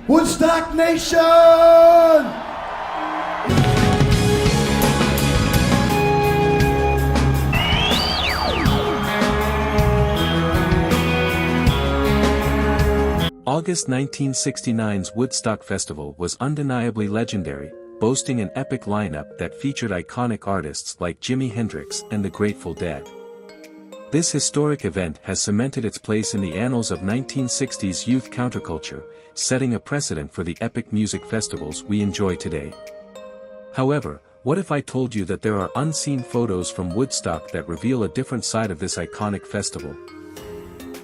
Woodstock Nation! August 1969's Woodstock Festival was undeniably legendary, boasting an epic lineup that featured iconic artists like Jimi Hendrix and the Grateful Dead. This historic event has cemented its place in the annals of 1960s youth counterculture, setting a precedent for the epic music festivals we enjoy today. However, what if I told you that there are unseen photos from Woodstock that reveal a different side of this iconic festival?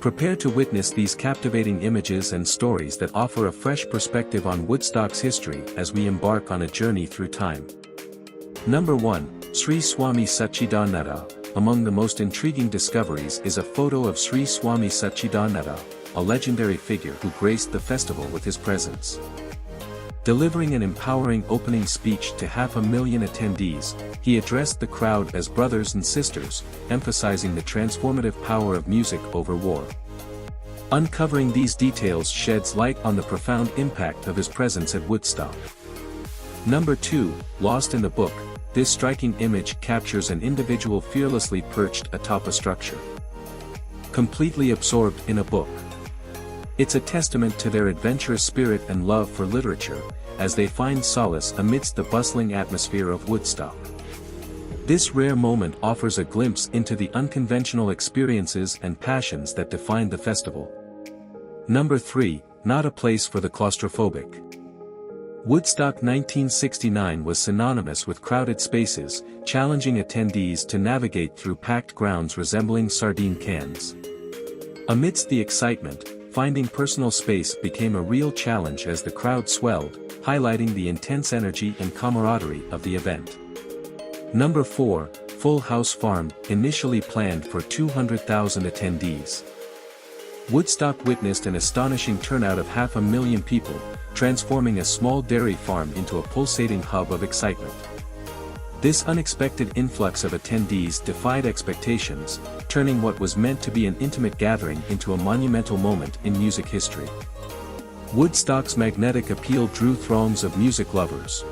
Prepare to witness these captivating images and stories that offer a fresh perspective on Woodstock's history as we embark on a journey through time. Number 1. Sri Swami Satchidananda. Among the most intriguing discoveries is a photo of Sri Swami Satchidananda, a legendary figure who graced the festival with his presence. Delivering an empowering opening speech to 500,000 attendees, he addressed the crowd as brothers and sisters, emphasizing the transformative power of music over war. Uncovering these details sheds light on the profound impact of his presence at Woodstock. Number 2, Lost in the Book. This striking image captures an individual fearlessly perched atop a structure, completely absorbed in a book. It's a testament to their adventurous spirit and love for literature, as they find solace amidst the bustling atmosphere of Woodstock. This rare moment offers a glimpse into the unconventional experiences and passions that define the festival. Number 3, Not a Place for the Claustrophobic. Woodstock 1969 was synonymous with crowded spaces, challenging attendees to navigate through packed grounds resembling sardine cans. Amidst the excitement, finding personal space became a real challenge as the crowd swelled, highlighting the intense energy and camaraderie of the event. Number 4, Full House Farm. Initially planned for 200,000 attendees, Woodstock witnessed an astonishing turnout of 500,000 people, transforming a small dairy farm into a pulsating hub of excitement. This unexpected influx of attendees defied expectations, turning what was meant to be an intimate gathering into a monumental moment in music history. Woodstock's magnetic appeal drew throngs of music lovers,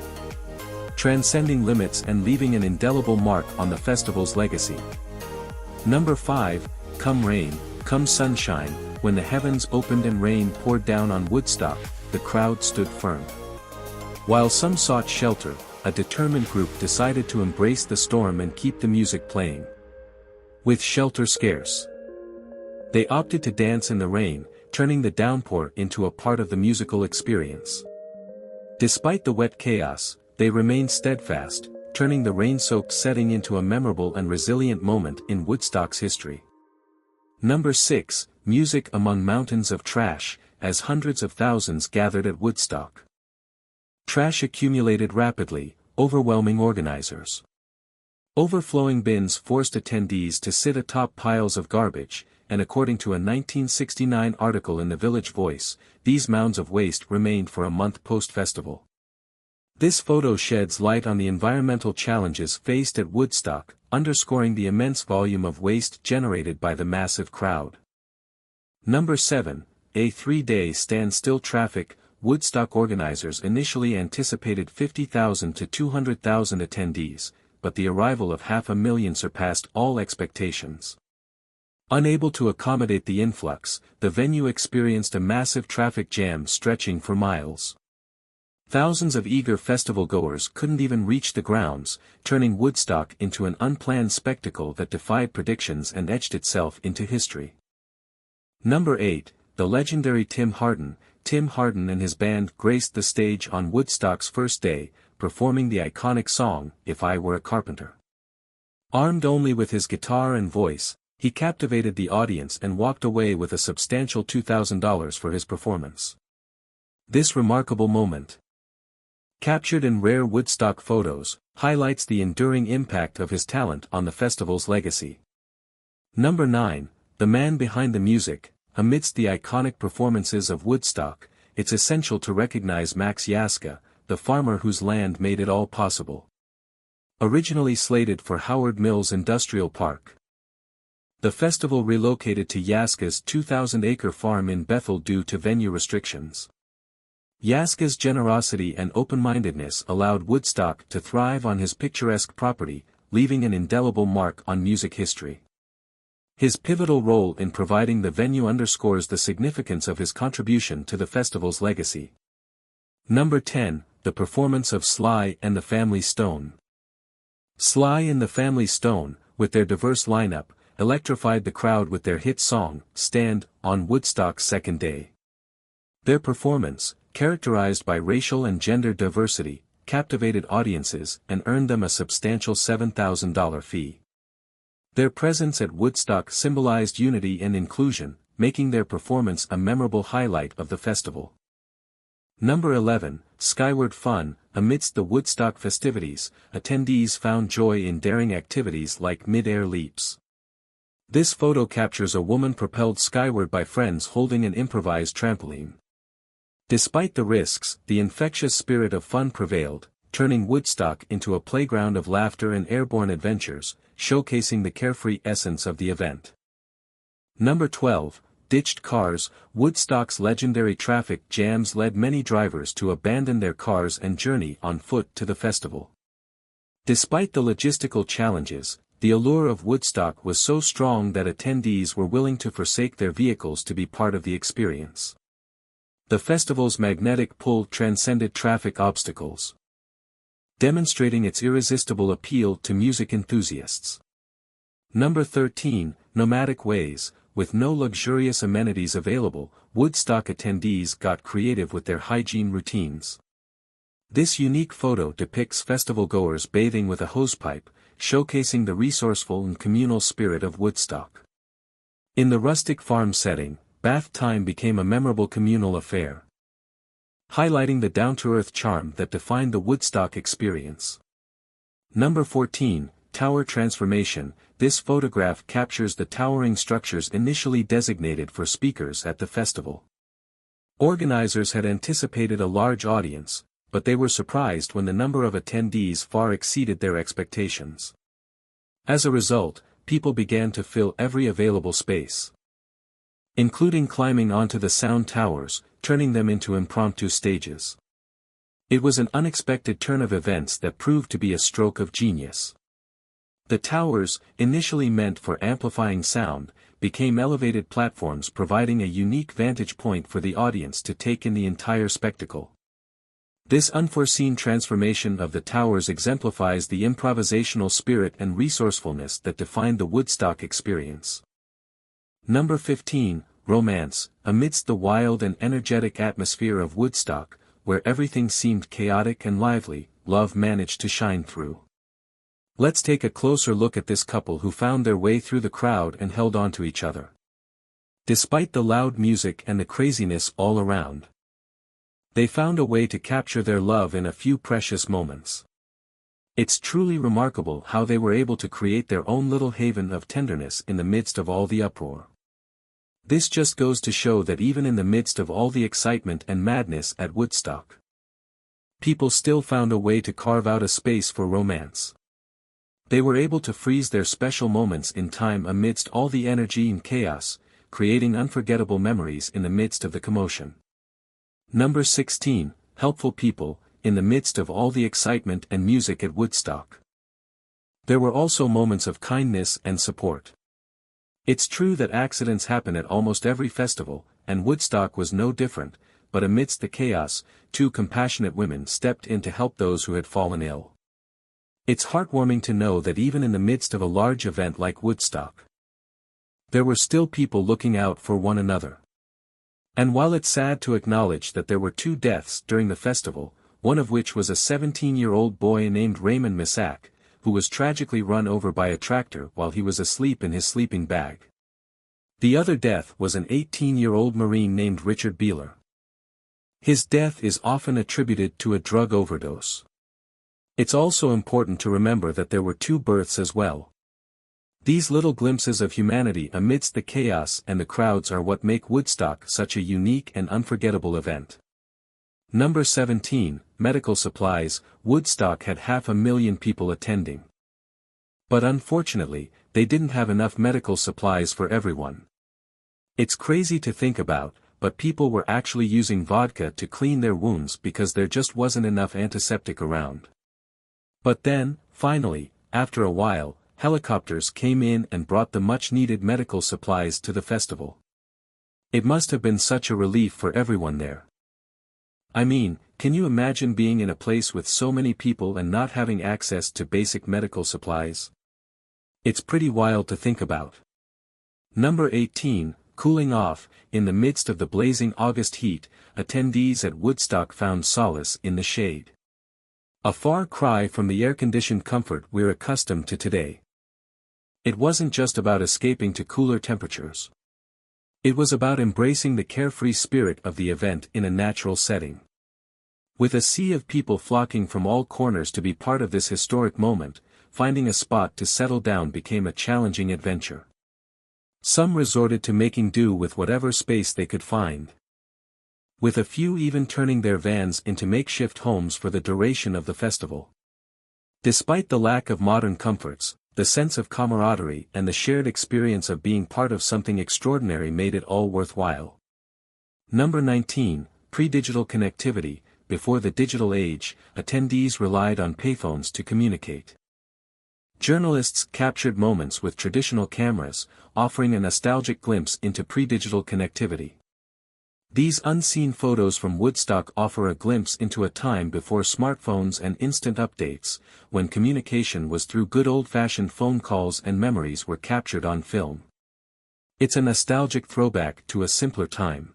transcending limits and leaving an indelible mark on the festival's legacy. Number 5, Come Rain, Come Sunshine. When the heavens opened and rain poured down on Woodstock, the crowd stood firm. While some sought shelter, a determined group decided to embrace the storm and keep the music playing. With shelter scarce, they opted to dance in the rain, turning the downpour into a part of the musical experience. Despite the wet chaos, they remained steadfast, turning the rain-soaked setting into a memorable and resilient moment in Woodstock's history. Number 6, Music Among Mountains of Trash. As hundreds of thousands gathered at Woodstock, trash accumulated rapidly, overwhelming organizers. Overflowing bins forced attendees to sit atop piles of garbage, and according to a 1969 article in the Village Voice, these mounds of waste remained for a month post-festival. This photo sheds light on the environmental challenges faced at Woodstock, underscoring the immense volume of waste generated by the massive crowd. Number 7, A 3-day standstill traffic. Woodstock organizers initially anticipated 50,000 to 200,000 attendees, but the arrival of 500,000 surpassed all expectations. Unable to accommodate the influx, the venue experienced a massive traffic jam stretching for miles. Thousands of eager festival-goers couldn't even reach the grounds, turning Woodstock into an unplanned spectacle that defied predictions and etched itself into history. Number 8, the legendary Tim Hardin. Tim Hardin and his band graced the stage on Woodstock's first day, performing the iconic song, If I Were a Carpenter. Armed only with his guitar and voice, he captivated the audience and walked away with a substantial $2,000 for his performance. This remarkable moment, captured in rare Woodstock photos, highlights the enduring impact of his talent on the festival's legacy. Number 9, the man behind the music. Amidst the iconic performances of Woodstock, it's essential to recognize Max Yaska, the farmer whose land made it all possible. Originally slated for Howard Mills Industrial Park, the festival relocated to Yaska's 2,000-acre farm in Bethel due to venue restrictions. Yaska's generosity and open-mindedness allowed Woodstock to thrive on his picturesque property, leaving an indelible mark on music history. His pivotal role in providing the venue underscores the significance of his contribution to the festival's legacy. Number 10, the performance of Sly and the Family Stone. Sly and the Family Stone, with their diverse lineup, electrified the crowd with their hit song, Stand, on Woodstock's second day. Their performance, characterized by racial and gender diversity, captivated audiences and earned them a substantial $7,000 fee. Their presence at Woodstock symbolized unity and inclusion, making their performance a memorable highlight of the festival. Number 11, Skyward Fun. Amidst the Woodstock festivities, attendees found joy in daring activities like mid-air leaps. This photo captures a woman propelled skyward by friends holding an improvised trampoline. Despite the risks, the infectious spirit of fun prevailed, turning Woodstock into a playground of laughter and airborne adventures, showcasing the carefree essence of the event. Number 12, Ditched Cars. Woodstock's legendary traffic jams led many drivers to abandon their cars and journey on foot to the festival. Despite the logistical challenges, the allure of Woodstock was so strong that attendees were willing to forsake their vehicles to be part of the experience. The festival's magnetic pull transcended traffic obstacles, demonstrating its irresistible appeal to music enthusiasts. Number 13, Nomadic Ways. With no luxurious amenities available, Woodstock attendees got creative with their hygiene routines. This unique photo depicts festival-goers bathing with a hosepipe, showcasing the resourceful and communal spirit of Woodstock. In the rustic farm setting, bath time became a memorable communal affair, highlighting the down-to-earth charm that defined the Woodstock experience. Number 14, Tower Transformation. This photograph captures the towering structures initially designated for speakers at the festival. Organizers had anticipated a large audience, but they were surprised when the number of attendees far exceeded their expectations. As a result, people began to fill every available space, including climbing onto the sound towers, turning them into impromptu stages. It was an unexpected turn of events that proved to be a stroke of genius. The towers, initially meant for amplifying sound, became elevated platforms providing a unique vantage point for the audience to take in the entire spectacle. This unforeseen transformation of the towers exemplifies the improvisational spirit and resourcefulness that defined the Woodstock experience. Number 15, Romance. Amidst the wild and energetic atmosphere of Woodstock, where everything seemed chaotic and lively, love managed to shine through. Let's take a closer look at this couple who found their way through the crowd and held on to each other. Despite the loud music and the craziness all around, they found a way to capture their love in a few precious moments. It's truly remarkable how they were able to create their own little haven of tenderness in the midst of all the uproar. This just goes to show that even in the midst of all the excitement and madness at Woodstock, people still found a way to carve out a space for romance. They were able to freeze their special moments in time amidst all the energy and chaos, creating unforgettable memories in the midst of the commotion. Number 16, Helpful People. In the midst of all the excitement and music at Woodstock, there were also moments of kindness and support. It's true that accidents happen at almost every festival, and Woodstock was no different, but amidst the chaos, two compassionate women stepped in to help those who had fallen ill. It's heartwarming to know that even in the midst of a large event like Woodstock, there were still people looking out for one another. And while it's sad to acknowledge that there were 2 deaths during the festival, one of which was a 17-year-old boy named Raymond Missak, who was tragically run over by a tractor while he was asleep in his sleeping bag. The other death was an 18-year-old Marine named Richard Beeler. His death is often attributed to a drug overdose. It's also important to remember that there were 2 births as well. These little glimpses of humanity amidst the chaos and the crowds are what make Woodstock such a unique and unforgettable event. Number 17, Medical Supplies. Woodstock had 500,000 people attending. But unfortunately, they didn't have enough medical supplies for everyone. It's crazy to think about, but people were actually using vodka to clean their wounds because there just wasn't enough antiseptic around. But then, finally, after a while, helicopters came in and brought the much-needed medical supplies to the festival. It must have been such a relief for everyone there. I mean, can you imagine being in a place with so many people and not having access to basic medical supplies? It's pretty wild to think about. Number 18, cooling off. In the midst of the blazing August heat, attendees at Woodstock found solace in the shade. A far cry from the air-conditioned comfort we're accustomed to today. It wasn't just about escaping to cooler temperatures. It was about embracing the carefree spirit of the event in a natural setting. With a sea of people flocking from all corners to be part of this historic moment, finding a spot to settle down became a challenging adventure. Some resorted to making do with whatever space they could find, with a few even turning their vans into makeshift homes for the duration of the festival. Despite the lack of modern comforts, the sense of camaraderie and the shared experience of being part of something extraordinary made it all worthwhile. Number 19, pre-digital connectivity. Before the digital age, attendees relied on payphones to communicate. Journalists captured moments with traditional cameras, offering a nostalgic glimpse into pre-digital connectivity. These unseen photos from Woodstock offer a glimpse into a time before smartphones and instant updates, when communication was through good old-fashioned phone calls and memories were captured on film. It's a nostalgic throwback to a simpler time,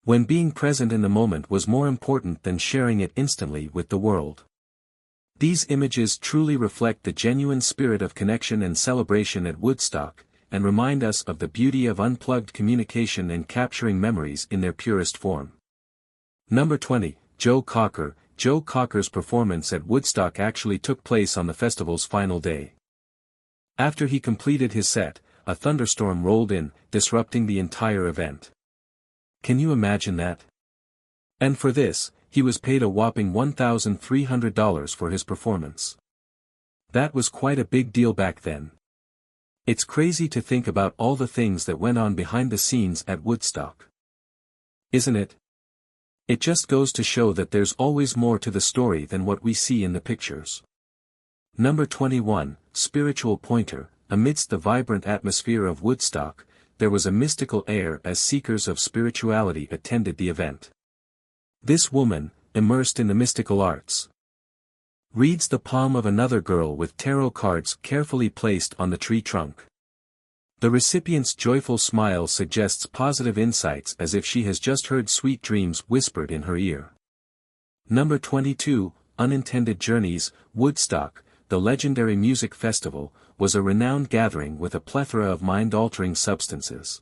when being present in the moment was more important than sharing it instantly with the world. These images truly reflect the genuine spirit of connection and celebration at Woodstock, and remind us of the beauty of unplugged communication and capturing memories in their purest form. Number 20, Joe Cocker. Joe Cocker's performance at Woodstock actually took place on the festival's final day. After he completed his set, a thunderstorm rolled in, disrupting the entire event. Can you imagine that? And for this, he was paid a whopping $1,300 for his performance. That was quite a big deal back then. It's crazy to think about all the things that went on behind the scenes at Woodstock. Isn't it? It just goes to show that there's always more to the story than what we see in the pictures. Number 21, spiritual pointer. Amidst the vibrant atmosphere of Woodstock, there was a mystical air as seekers of spirituality attended the event. This woman, immersed in the mystical arts, reads the palm of another girl with tarot cards carefully placed on the tree trunk. The recipient's joyful smile suggests positive insights as if she has just heard sweet dreams whispered in her ear. Number 22, unintended journeys. Woodstock, the legendary music festival, was a renowned gathering with a plethora of mind-altering substances.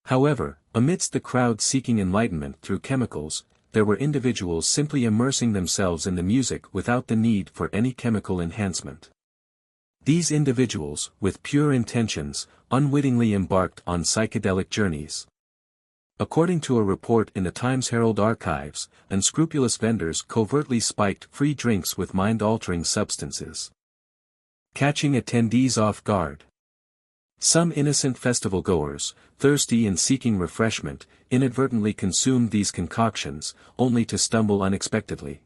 However, amidst the crowd seeking enlightenment through chemicals, there were individuals simply immersing themselves in the music without the need for any chemical enhancement. These individuals, with pure intentions, unwittingly embarked on psychedelic journeys. According to a report in the Times-Herald archives, unscrupulous vendors covertly spiked free drinks with mind-altering substances, catching attendees off guard. Some innocent festival-goers, thirsty and seeking refreshment, inadvertently consumed these concoctions, only to stumble unexpectedly.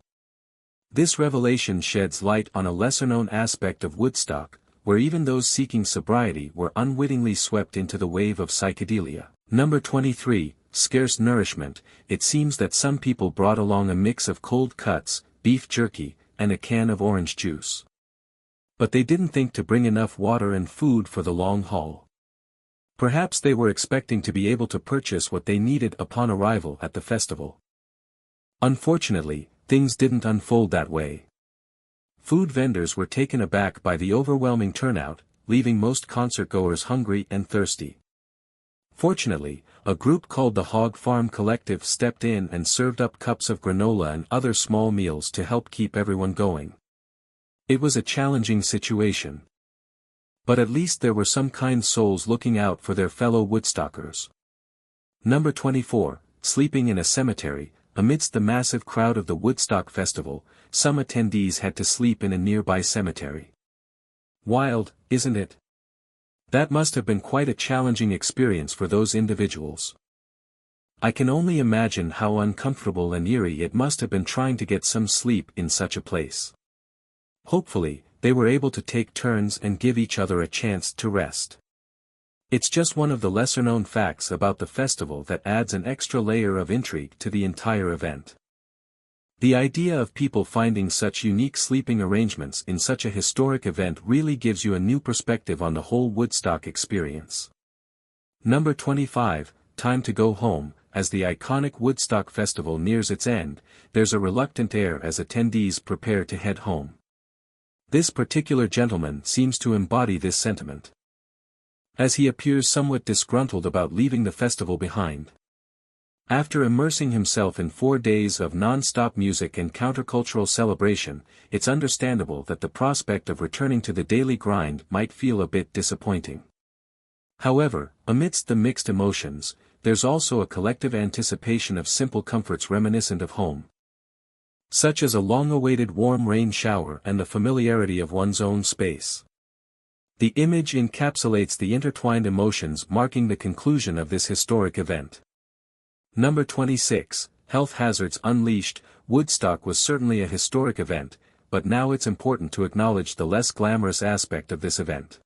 This revelation sheds light on a lesser-known aspect of Woodstock, where even those seeking sobriety were unwittingly swept into the wave of psychedelia. Number 23, scarce nourishment. It seems that some people brought along a mix of cold cuts, beef jerky, and a can of orange juice. But they didn't think to bring enough water and food for the long haul. Perhaps they were expecting to be able to purchase what they needed upon arrival at the festival. Unfortunately, things didn't unfold that way. Food vendors were taken aback by the overwhelming turnout, leaving most concertgoers hungry and thirsty. Fortunately, a group called the Hog Farm Collective stepped in and served up cups of granola and other small meals to help keep everyone going. It was a challenging situation, but at least there were some kind souls looking out for their fellow Woodstockers. Number 24, sleeping in a cemetery. Amidst the massive crowd of the Woodstock Festival, some attendees had to sleep in a nearby cemetery. Wild, isn't it? That must have been quite a challenging experience for those individuals. I can only imagine how uncomfortable and eerie it must have been trying to get some sleep in such a place. Hopefully, they were able to take turns and give each other a chance to rest. It's just one of the lesser-known facts about the festival that adds an extra layer of intrigue to the entire event. The idea of people finding such unique sleeping arrangements in such a historic event really gives you a new perspective on the whole Woodstock experience. Number 25, Time to Go Home. As the iconic Woodstock Festival nears its end, there's a reluctant air as attendees prepare to head home. This particular gentleman seems to embody this sentiment, as he appears somewhat disgruntled about leaving the festival behind. After immersing himself in 4 days of non-stop music and countercultural celebration, it's understandable that the prospect of returning to the daily grind might feel a bit disappointing. However, amidst the mixed emotions, there's also a collective anticipation of simple comforts reminiscent of home, such as a long-awaited warm rain shower and the familiarity of one's own space. The image encapsulates the intertwined emotions marking the conclusion of this historic event. Number 26, Health Hazards Unleashed. Woodstock was certainly a historic event, but now it's important to acknowledge the less glamorous aspect of this event.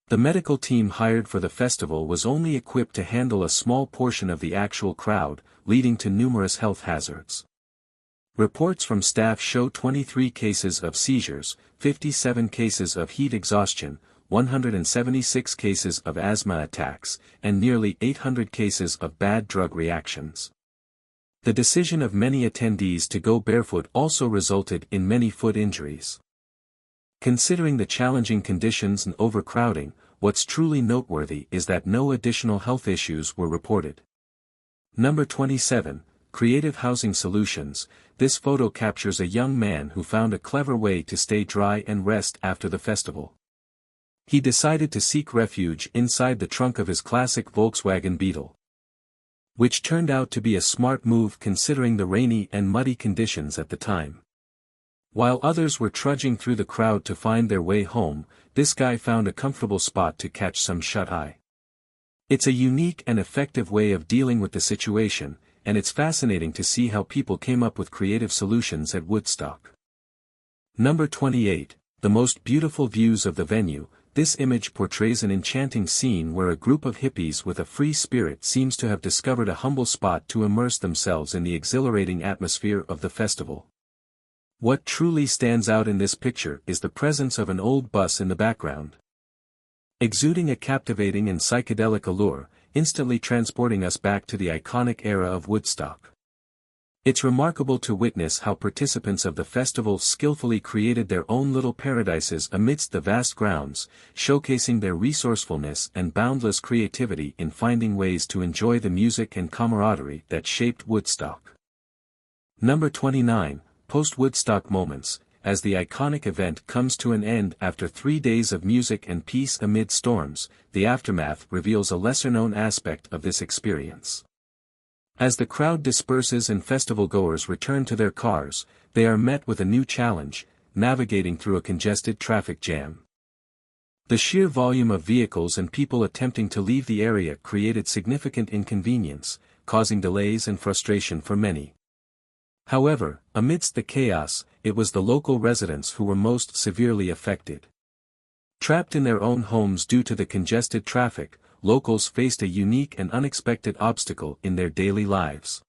The medical team hired for the festival was only equipped to handle a small portion of the actual crowd, leading to numerous health hazards. Reports from staff show 23 cases of seizures, 57 cases of heat exhaustion, 176 cases of asthma attacks, and nearly 800 cases of bad drug reactions. The decision of many attendees to go barefoot also resulted in many foot injuries. Considering the challenging conditions and overcrowding, what's truly noteworthy is that no additional health issues were reported. Number 27, Creative Housing Solutions. This photo captures a young man who found a clever way to stay dry and rest after the festival. He decided to seek refuge inside the trunk of his classic Volkswagen Beetle, which turned out to be a smart move considering the rainy and muddy conditions at the time. While others were trudging through the crowd to find their way home, this guy found a comfortable spot to catch some shut-eye. It's a unique and effective way of dealing with the situation, and it's fascinating to see how people came up with creative solutions at Woodstock. Number 28, The Most Beautiful Views of the Venue. This image portrays an enchanting scene where a group of hippies with a free spirit seems to have discovered a humble spot to immerse themselves in the exhilarating atmosphere of the festival. What truly stands out in this picture is the presence of an old bus in the background, exuding a captivating and psychedelic allure, instantly transporting us back to the iconic era of Woodstock. It's remarkable to witness how participants of the festival skillfully created their own little paradises amidst the vast grounds, showcasing their resourcefulness and boundless creativity in finding ways to enjoy the music and camaraderie that shaped Woodstock. Number 29, Post-Woodstock Moments. As the iconic event comes to an end after 3 days of music and peace amid storms, the aftermath reveals a lesser-known aspect of this experience. As the crowd disperses and festival-goers return to their cars, they are met with a new challenge, navigating through a congested traffic jam. The sheer volume of vehicles and people attempting to leave the area created significant inconvenience, causing delays and frustration for many. However, amidst the chaos, it was the local residents who were most severely affected. Trapped in their own homes due to the congested traffic, locals faced a unique and unexpected obstacle in their daily lives.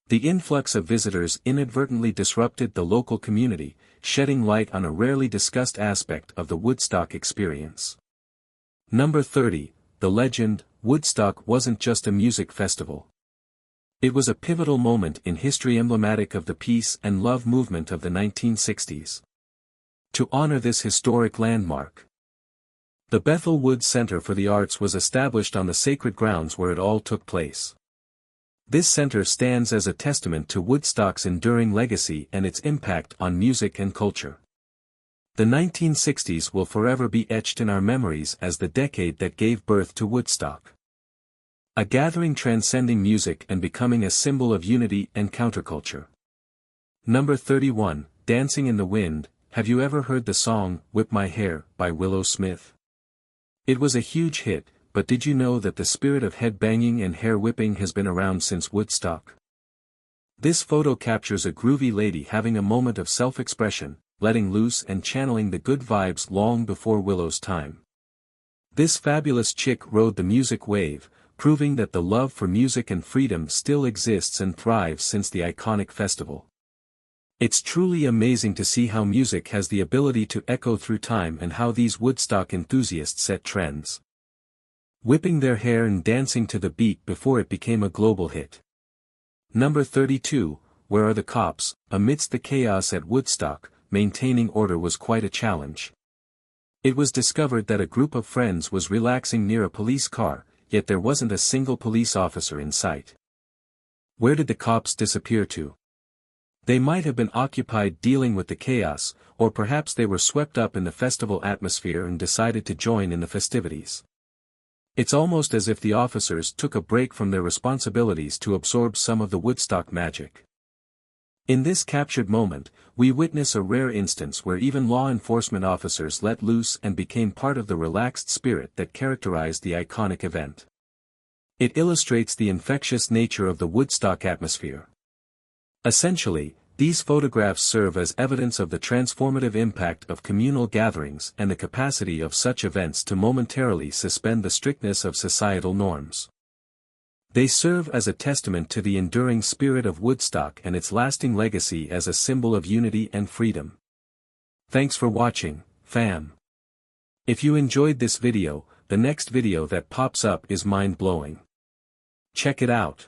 The influx of visitors inadvertently disrupted the local community, shedding light on a rarely discussed aspect of the Woodstock experience. Number 30, The Legend. Woodstock wasn't just a music festival. It was a pivotal moment in history emblematic of the peace and love movement of the 1960s. To honor this historic landmark, the Bethel Woods Center for the Arts was established on the sacred grounds where it all took place. This center stands as a testament to Woodstock's enduring legacy and its impact on music and culture. The 1960s will forever be etched in our memories as the decade that gave birth to Woodstock, a gathering transcending music and becoming a symbol of unity and counterculture. Number 31, Dancing in the Wind. Have you ever heard the song, Whip My Hair, by Willow Smith? It was a huge hit, but did you know that the spirit of head-banging and hair-whipping has been around since Woodstock? This photo captures a groovy lady having a moment of self-expression, letting loose and channeling the good vibes long before Willow's time. This fabulous chick rode the music wave, proving that the love for music and freedom still exists and thrives since the iconic festival. It's truly amazing to see how music has the ability to echo through time and how these Woodstock enthusiasts set trends, whipping their hair and dancing to the beat before it became a global hit. Number 32, Where Are the Cops? Amidst the chaos at Woodstock, maintaining order was quite a challenge. It was discovered that a group of friends was relaxing near a police car, yet there wasn't a single police officer in sight. Where did the cops disappear to? They might have been occupied dealing with the chaos, or perhaps they were swept up in the festival atmosphere and decided to join in the festivities. It's almost as if the officers took a break from their responsibilities to absorb some of the Woodstock magic. In this captured moment, we witness a rare instance where even law enforcement officers let loose and became part of the relaxed spirit that characterized the iconic event. It illustrates the infectious nature of the Woodstock atmosphere. Essentially, these photographs serve as evidence of the transformative impact of communal gatherings and the capacity of such events to momentarily suspend the strictness of societal norms. They serve as a testament to the enduring spirit of Woodstock and its lasting legacy as a symbol of unity and freedom. Thanks for watching, fam. If you enjoyed this video, the next video that pops up is mind-blowing. Check it out.